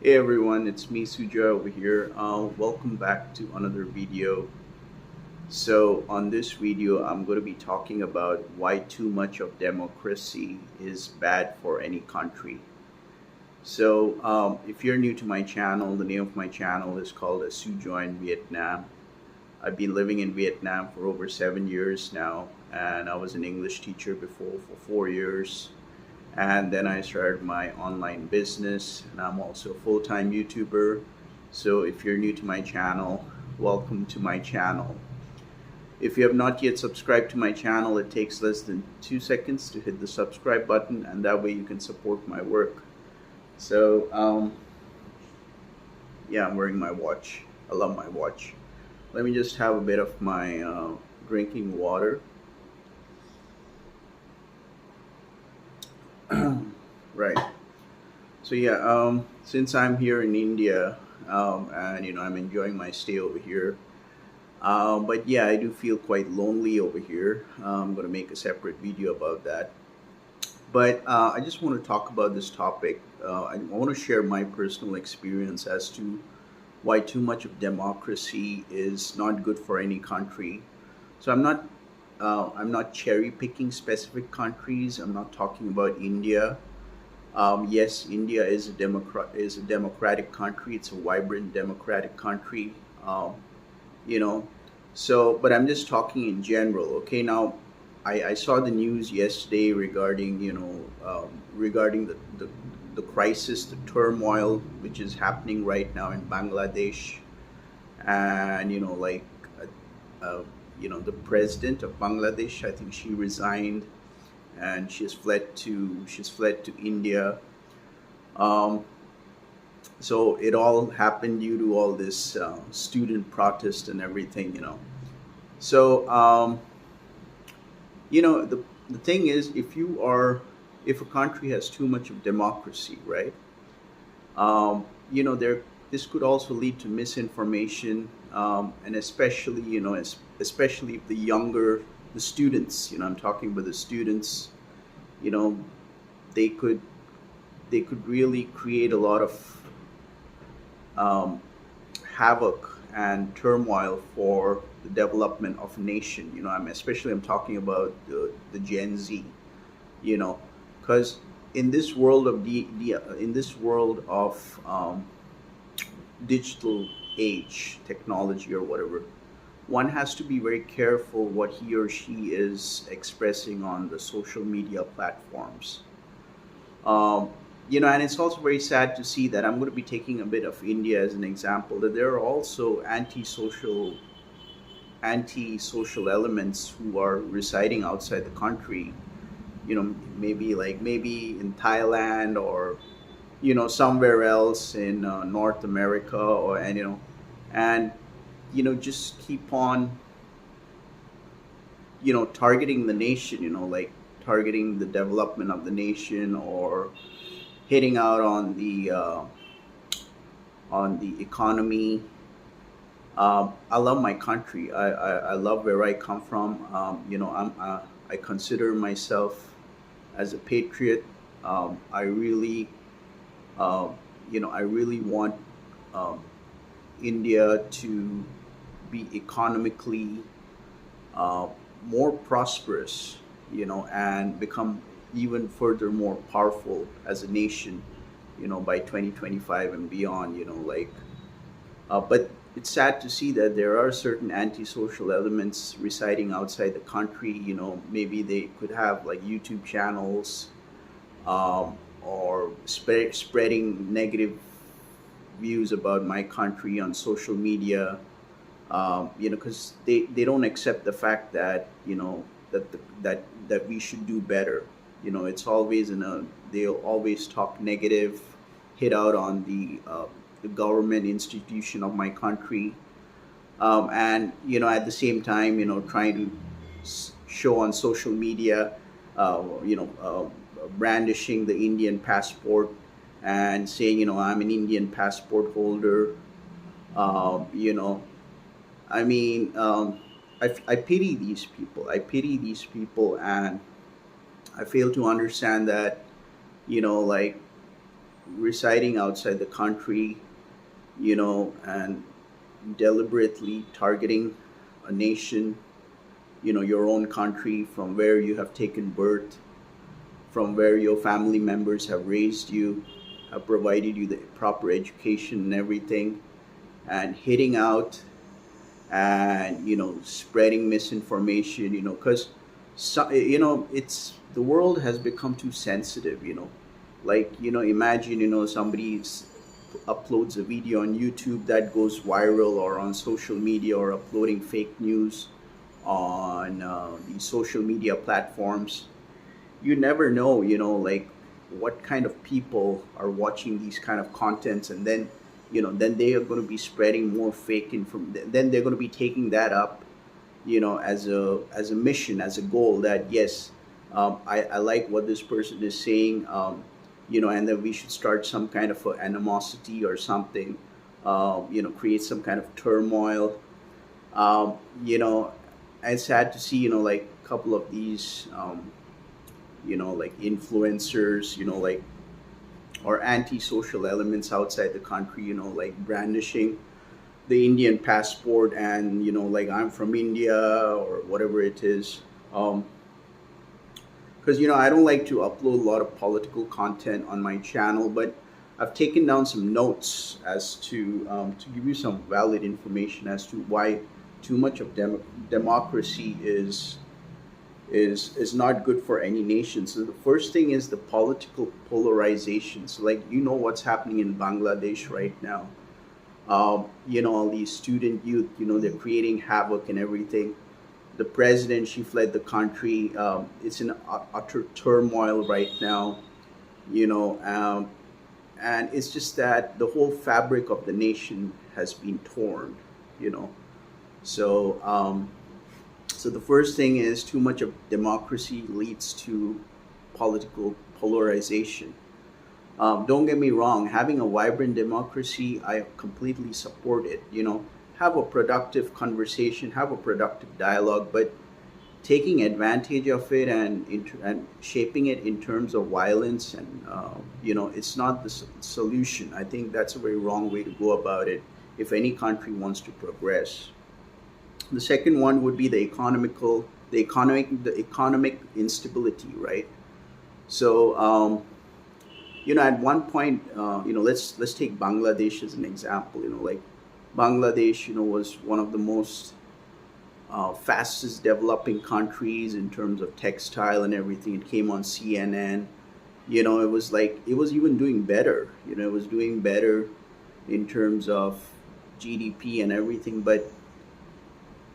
Hey everyone, it's me Suja over here. Welcome back to another video. So, on this video, I'm going to be talking about why too much of democracy is bad for any country. So, if you're new to my channel, the name of my channel is called Suja in Vietnam. I've been living in Vietnam for over 7 years now, and I was an English teacher before for 4 years. And then I started my online business, and I'm also a full-time YouTuber. So if you're new to my channel, welcome to my channel. If you have not yet subscribed to my channel, it takes less than 2 seconds to hit the subscribe button, and that way you can support my work. So yeah, I'm wearing my watch. I love my watch. Let me just have a bit of my drinking water. Right. So yeah, since I'm here in India, and I'm enjoying my stay over here. But yeah, I do feel quite lonely over here. I'm gonna make a separate video about that. But I just want to talk about this topic. I want to share my personal experience as to why too much of democracy is not good for any country. So I'm not cherry picking specific countries. I'm not talking about India. Yes, India is a democratic country. It's a vibrant democratic country. You know, but I'm just talking in general. Okay, now I saw the news yesterday regarding regarding the crisis, the turmoil which is happening right now in Bangladesh, and uh, the president of Bangladesh. I think she resigned, and she's fled to India. Um, so it all happened due to all this student protest and everything. So the thing is, if a country has too much of democracy, right? There this could also lead to misinformation, and especially if the students. I'm talking about the students. You know, they could they could really create a lot of um, havoc and turmoil for the development of a nation. I'm talking about the Gen Z. You know, because in this world of in this world of digital age technology or whatever, one has to be very careful what he or she is expressing on the social media platforms. Um, and it's also very sad to see that I'm going to be taking a bit of India as an example. That there are also anti-social elements who are residing outside the country. Maybe in Thailand or somewhere else in North America, and just keep on targeting the nation. Like targeting the development of the nation, or hitting out on the economy. I love my country. I love where I come from. I consider myself as a patriot. Uh, I really want um, India to be economically uh, more prosperous, and become even further more powerful as a nation, by 2025 and beyond. But it's sad to see that there are certain antisocial elements residing outside the country. Maybe they could have like YouTube channels, or spreading negative views about my country on social media. Because they don't accept the fact that that we should do better. It's always they'll always talk negative, hit out on the government institution of my country, and at the same time trying to show on social media, brandishing the Indian passport and saying I'm an Indian passport holder. um, you know I mean, I pity these people. And I fail to understand that, like, residing outside the country, and deliberately targeting a nation, your own country, from where you have taken birth, from where your family members have raised you, have provided you the proper education and everything, and hitting out and spreading misinformation, because it's the world has become too sensitive, like imagine somebody uploads a video on YouTube that goes viral, or on social media, or uploading fake news on these social media platforms. You never know, like what kind of people are watching these kind of contents, and then they are going to be spreading more fake information. Then they're going to be taking that up, as a mission, as a goal, that yes, I like what this person is saying, and then we should start some kind of a animosity or something, create some kind of turmoil. um, you know it's sad to see, like a couple of these, like influencers, like, or anti-social elements outside the country, like brandishing the Indian passport, and like I'm from India, or whatever it is. Because I don't like to upload a lot of political content on my channel, but I've taken down some notes as to give you some valid information as to why too much of democracy is not good for any nation. So the first thing is the political polarization. So, like, what's happening in Bangladesh right now. All these student youth, they're creating havoc and everything. The president, she fled the country. It's in utter turmoil right now. you know um, and it's just that the whole fabric of the nation has been torn. you know so so the first thing is, too much of democracy leads to political polarization. Don't get me wrong, having a vibrant democracy, I completely support it. Have a productive conversation, have a productive dialogue, but taking advantage of it and shaping it in terms of violence, and it's not the solution. I think that's a very wrong way to go about it if any country wants to progress. The second one would be the economic instability, right? So, at one point, let's take Bangladesh as an example. Like Bangladesh, was one of the most fastest developing countries in terms of textile and everything. It came on CNN. It was like it was even doing better. It was doing better in terms of GDP and everything. But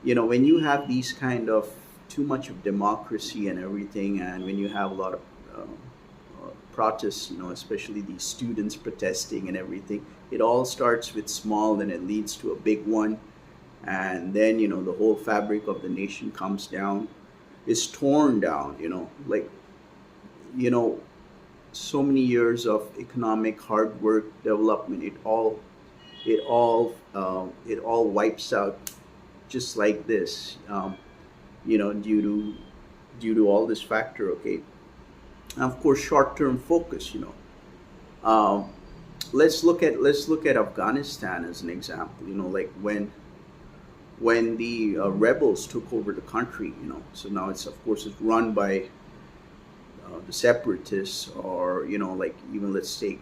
when you have these kind of too much of democracy and everything, and when you have a lot of protests, especially these students protesting and everything, it all starts with small, then it leads to a big one, and then the whole fabric of the nation comes down, is torn down. Like, you know so many years of economic hard work, development, it all wipes out just like this, due to all this factor. Okay. And of course, short-term focus. um, let's look at Afghanistan as an example. Like when the rebels took over the country. So now it's, of course, it's run by the separatists, or like, even let's take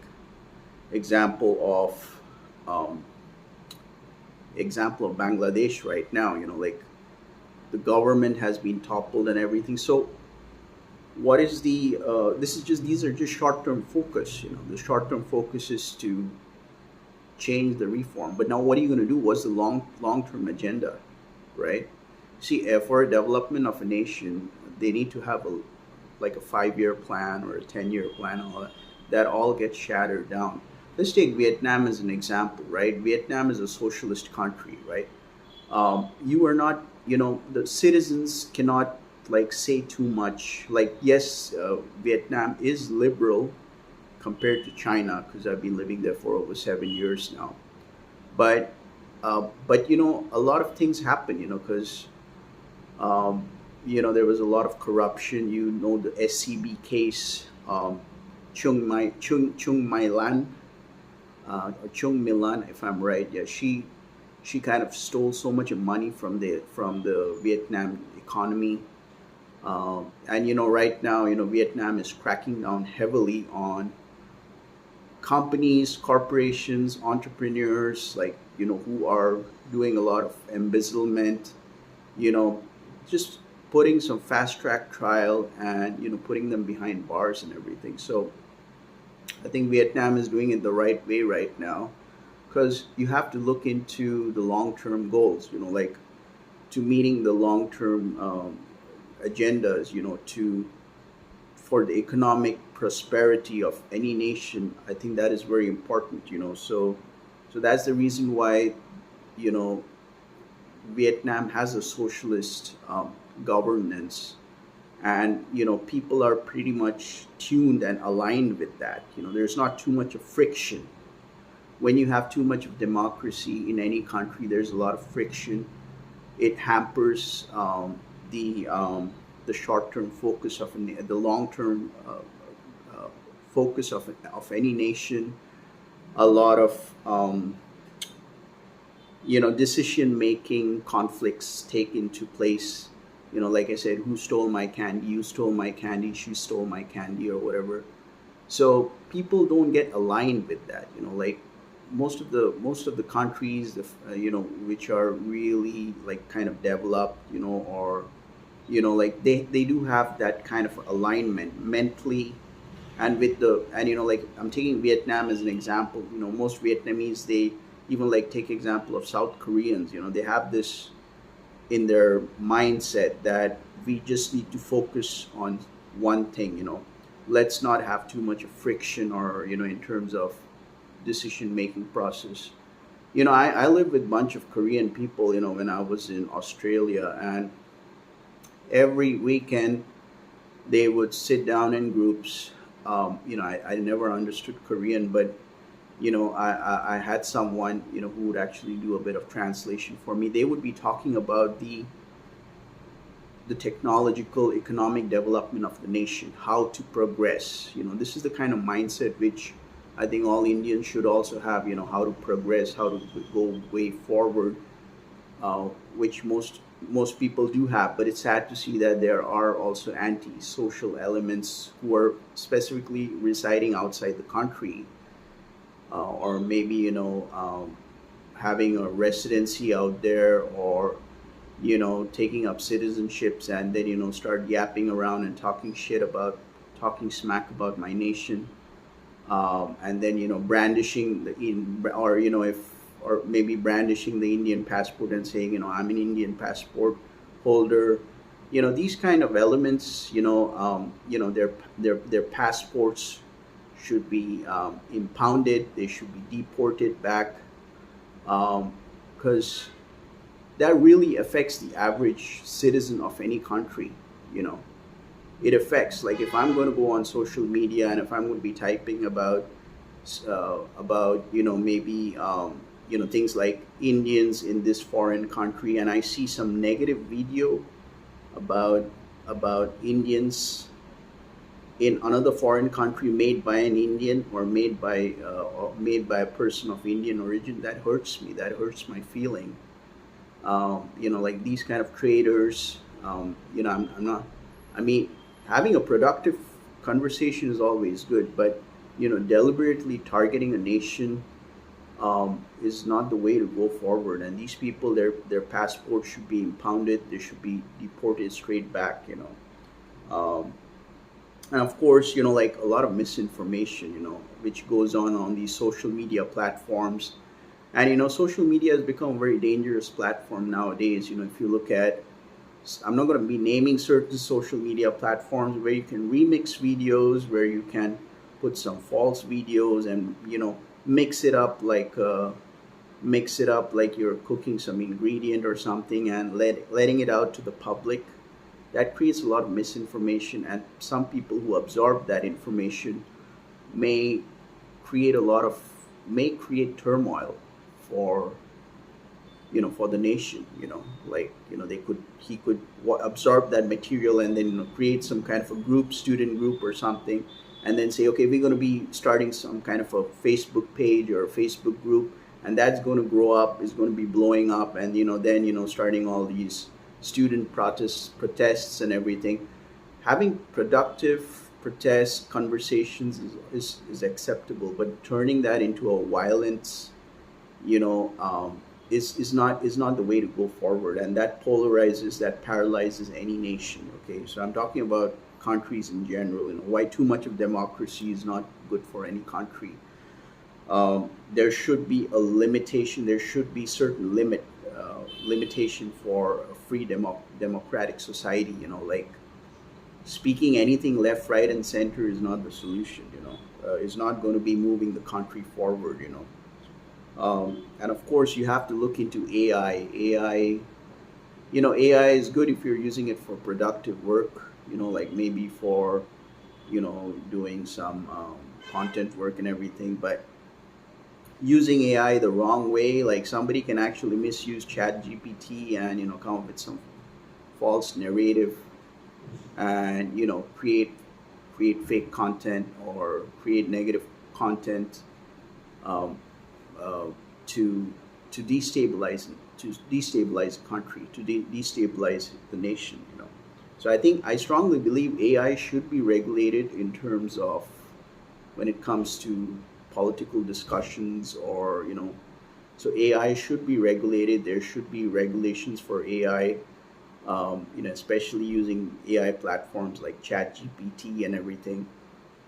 example of um, Bangladesh right now. Like the government has been toppled and everything. So what is the these are just short-term focus. The short-term focus is to change the reform, but now what are you going to do? What's the long-term agenda, right? See, for a development of a nation, they need to have like a 5-year plan or a 10-year plan. All that all gets shattered down. Let's take Vietnam as an example, right? Vietnam is a socialist country, right? You are not, the citizens cannot like say too much. Like, yes, Vietnam is liberal compared to China, because I've been living there for over 7 years now. But a lot of things happen, because there was a lot of corruption. The SCB case. Chung Mai Lan, or Chung Milan, if I'm right. Yeah, she kind of stole so much of money from the Vietnam economy. And right now, Vietnam is cracking down heavily on companies, corporations, entrepreneurs, like who are doing a lot of embezzlement. You know, just putting some fast track trial and putting them behind bars and everything. So I think Vietnam is doing it the right way right now, because you have to look into the long term goals. Like to meeting the long term agendas. To for the economic prosperity of any nation. I think that is very important. So that's the reason why you know Vietnam has a socialist governance, and people are pretty much tuned and aligned with that. There's not too much of friction. When you have too much of democracy in any country, there's a lot of friction. It hampers the short-term focus the long-term focus of any nation. A lot of decision making conflicts take into place. Like I said, who stole my candy? You stole my candy. She stole my candy, or whatever. So people don't get aligned with that. Like most of the countries, which are really like kind of developed, or like they do have that kind of alignment mentally. And like I'm taking Vietnam as an example. Most Vietnamese, they even like take example of South Koreans. They have this in their mindset that we just need to focus on one thing. Let's not have too much of friction, or in terms of decision making process. I lived with a bunch of Korean people, when I was in Australia, and every weekend they would sit down in groups. I never understood Korean, but I had someone who would actually do a bit of translation for me. They would be talking about the technological economic development of the nation, how to progress. This is the kind of mindset which I think all Indians should also have. How to progress, how to go way forward, which most people do have. But it's sad to see that there are also anti-social elements who are specifically residing outside the country, or maybe having a residency out there, or taking up citizenships, and then start yapping around and talking smack about my nation. And then brandishing or if or maybe brandishing the Indian passport and saying I'm an Indian passport holder. These kind of elements. Their passports should be impounded. They should be deported back, because that really affects the average citizen of any country. You know, it affects, like, if I'm going to go on social media and if I'm going to be typing about maybe things like Indians in this foreign country, and I see some negative video about Indians in another foreign country made by an Indian, or made by a person of Indian origin, that hurts me. That hurts my feeling. Like these kind of traders. I'm not. I mean, having a productive conversation is always good, but deliberately targeting a nation is not the way to go forward. And these people, their passports should be impounded. They should be deported straight back. And of course, like a lot of misinformation, which goes on these social media platforms. And social media has become a very dangerous platform nowadays. If you look at, I'm not going to be naming certain social media platforms where you can remix videos, where you can put some false videos and mix it up like you're cooking some ingredient or something, and letting it out to the public. That creates a lot of misinformation, and some people who absorb that information may create turmoil for for the nation. He could absorb that material and then create some kind of a group, student group or something, and then say, okay, we're going to be starting some kind of a Facebook page or a Facebook group, and that's going to grow up, is going to be blowing up, and then starting all these student protests and everything. Having productive protest conversations is acceptable, but turning that into a violence, is not the way to go forward, and that polarizes, that paralyzes any nation. Okay, so I'm talking about countries in general. Why too much of democracy is not good for any country. There should be a limitation. There should be certain limitation for a free democratic society. Like speaking anything left, right, and center is not the solution. Is not going to be moving the country forward. And of course, you have to look into AI. AI is good if you're using it for productive work. Like maybe for doing some content work and everything. But using AI the wrong way, like somebody can actually misuse Chat GPT and come up with some false narrative, and create fake content or create negative content, um, uh, to to destabilize the country, to destabilize the nation. So I strongly believe AI should be regulated in terms of when it comes to political discussions, or so AI should be regulated. There should be regulations for AI, especially using AI platforms like Chat GPT and everything.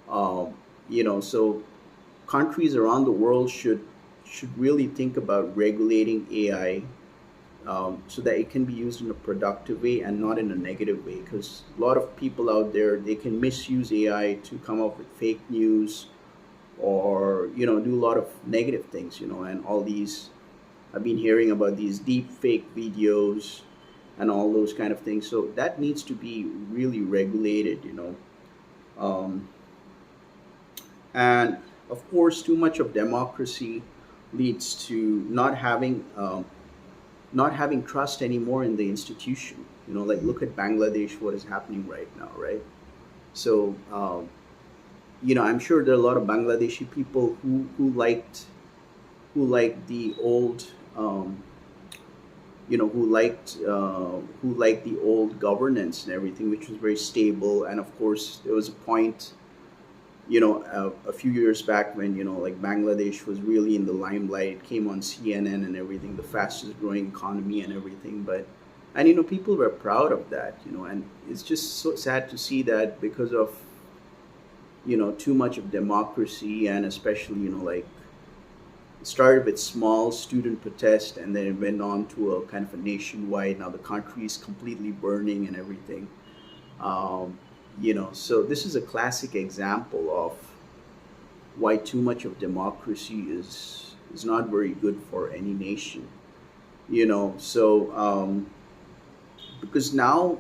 So countries around the world should really think about regulating AI, so that it can be used in a productive way and not in a negative way. Because a lot of people out there, they can misuse AI to come up with fake news, or do a lot of negative things. And all these, I've been hearing about these deep fake videos and all those kind of things. So that needs to be really regulated. Um, and of course, too much of democracy leads to not having trust anymore in the institution. Like look at Bangladesh, what is happening right now, right? So I'm sure there are a lot of Bangladeshi people who liked the old, who liked the old governance and everything, which was very stable. And of course, there was a point, a few years back when like Bangladesh was really in the limelight. It came on CNN and everything, the fastest growing economy and everything. But and people were proud of that. And it's just so sad to see that because of too much of democracy, and especially like it started with small student protest, and then it went on to a kind of a nationwide. Now the country is completely burning and everything. So this is a classic example of why too much of democracy is not very good for any nation. So because now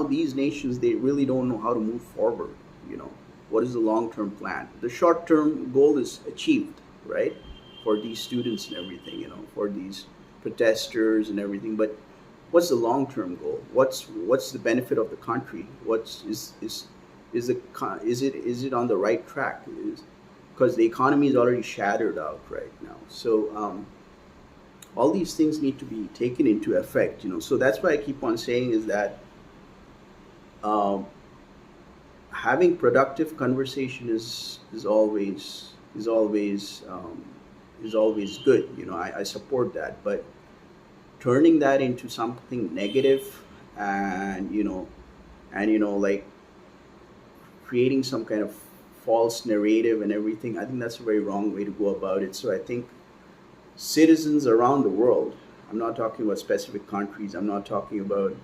these nations, they really don't know how to move forward. you know what is the long term plan? The short term goal is achieved, right, for these students and everything, for these protesters and everything. But what's the long term goal? What's the benefit of the country? What's is the is it on the right track? Because the economy is already shattered out right now. So all these things need to be taken into effect. So that's why I keep on saying is that um, having productive conversation is always good. I support that. But turning that into something negative, and like creating some kind of false narrative and everything, I think that's a very wrong way to go about it. So I think citizens around the world, I'm not talking about specific countries, I'm not talking about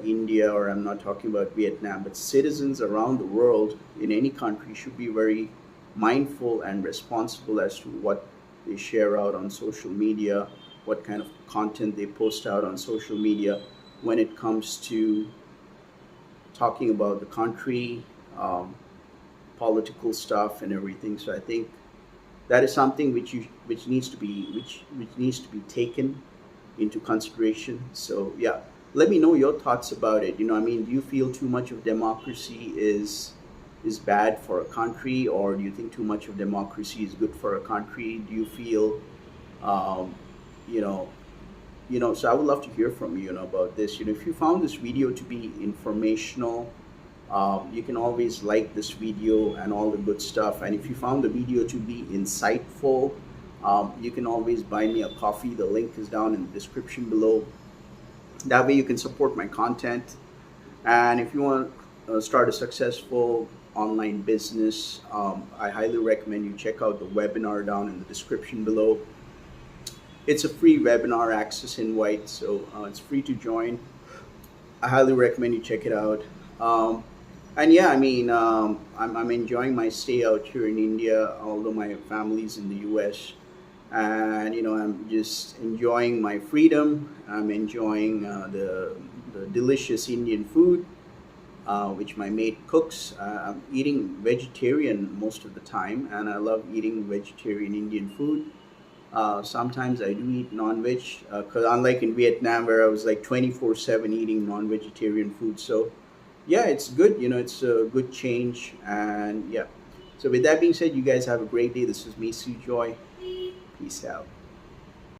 India, or I'm not talking about Vietnam, but citizens around the world in any country should be very mindful and responsible as to what they share out on social media, what kind of content they post out on social media when it comes to talking about the country, um, political stuff, and everything. So I think that is something which needs to be taken into consideration. So yeah, Let me know your thoughts about it. I mean, do you feel too much of democracy is bad for a country, or do you think too much of democracy is good for a country? Do you feel, um, you know, so I would love to hear from you, about this. If you found this video to be informational, you can always like this video and all the good stuff. And if you found the video to be insightful, you can always buy me a coffee. The link is down in the description below. That way you can support my content. And if you want to start a successful online business, I highly recommend you check out the webinar down in the description below. It's a free webinar access invite, so it's free to join. I highly recommend you check it out. And yeah, I mean, I'm enjoying my stay out here in India, although my family's in the US. And I'm just enjoying my freedom. I'm enjoying the delicious Indian food, which my mate cooks. I'm eating vegetarian most of the time, and I love eating vegetarian Indian food. Sometimes I do eat non-veg, because unlike in Vietnam where I was like 24/7 eating non-vegetarian food. So yeah, it's good. It's a good change, and yeah. So with that being said, you guys have a great day. This is me, Sue Joy. Peace out.